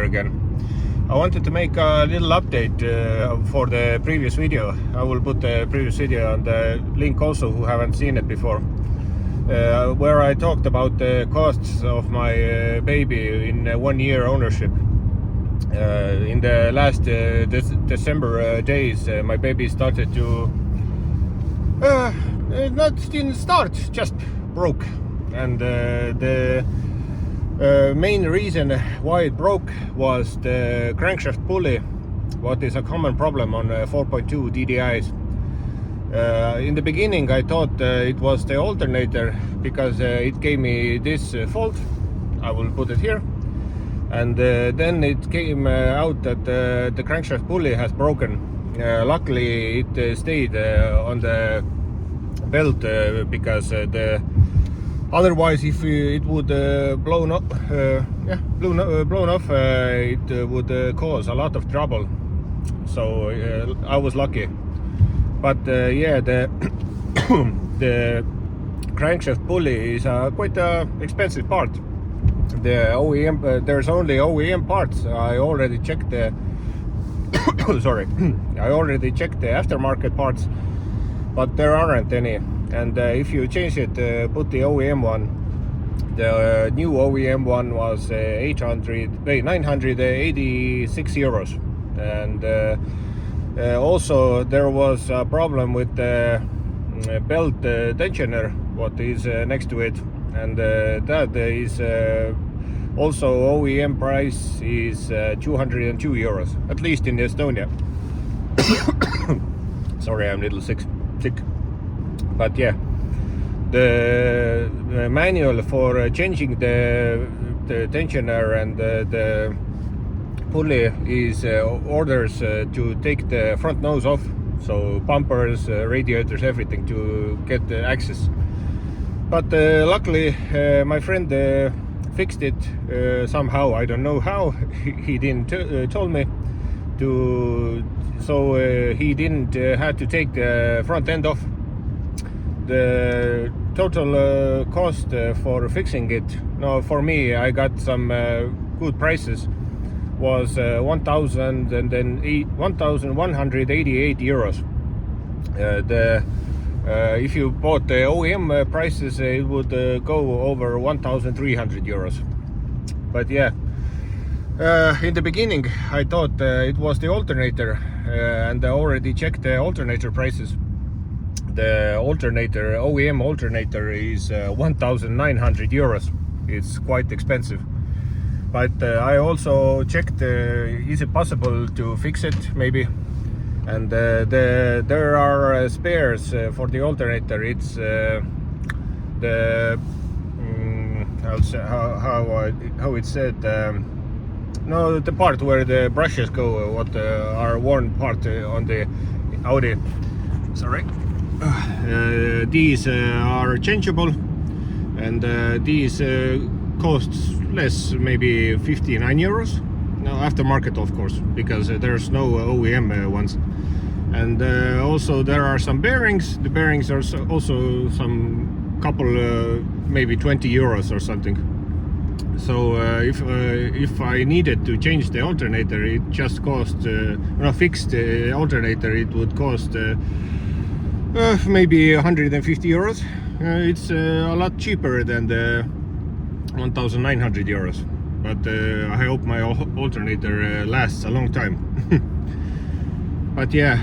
again. I wanted to make a little update for the previous video. I will put the previous video on the link also who haven't seen it before, where I talked about the costs of my baby in 1 year ownership. In the last December days, my baby started to didn't start, just broke. And the main reason why it broke was the crankshaft pulley, what is a common problem on 4.2 DDIs. In the beginning I thought it was the alternator, because it gave me this fault. I will put it here. And then it came out that the crankshaft pulley has broken. Luckily it stayed on the belt, because otherwise if it would blown off, it would cause a lot of trouble. So I was lucky. But yeah, the the crankshaft pulley is quite an expensive part. The OEM, there's only OEM parts. I already checked the sorry, I already checked the aftermarket parts, but there aren't any. And if you change it, put the OEM one, the new OEM one was 986 euros. And also there was a problem with the belt tensioner, what is next to it. And that is also OEM price is 202 euros, at least in Estonia. Sorry, I'm a little sick. But yeah, the manual for changing the tensioner and the pulley is orders to take the front nose off, so bumpers, radiators, everything, to get the access. But luckily my friend fixed it somehow. I don't know how. He didn't told me to, so he didn't have to take the front end off. The total cost for fixing it, no, for me, I got some good prices, was 1,188 euros. If you bought the OEM prices, it would go over 1,300 euros. But yeah, in the beginning I thought it was the alternator, and I already checked the alternator prices. The alternator, OEM alternator, is 1,900 euros. It's quite expensive. But I also checked, is it possible to fix it maybe? And there are spares for the alternator. It's how it's said, no, the part where the brushes go, what are worn part on the Audi. Sorry. These are changeable, and these costs less, maybe 59 euros. No, aftermarket of course, because there's no OEM ones. And also there are some bearings. The bearings are also some couple, maybe 20 euros or something. So if I needed to change the alternator, it just cost, fix the alternator, it would cost maybe 150 euros. It's a lot cheaper than the 1,900 euros. But I hope my alternator lasts a long time. But yeah,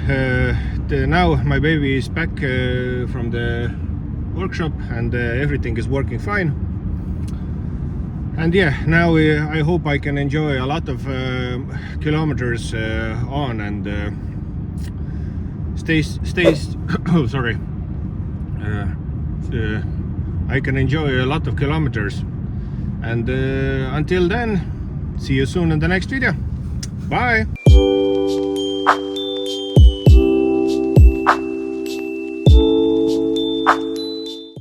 now my baby is back from the workshop, and everything is working fine. And yeah, now I hope I can enjoy a lot of kilometers on, and oh, sorry. I can enjoy a lot of kilometers. And until then, see you soon in the next video. Bye.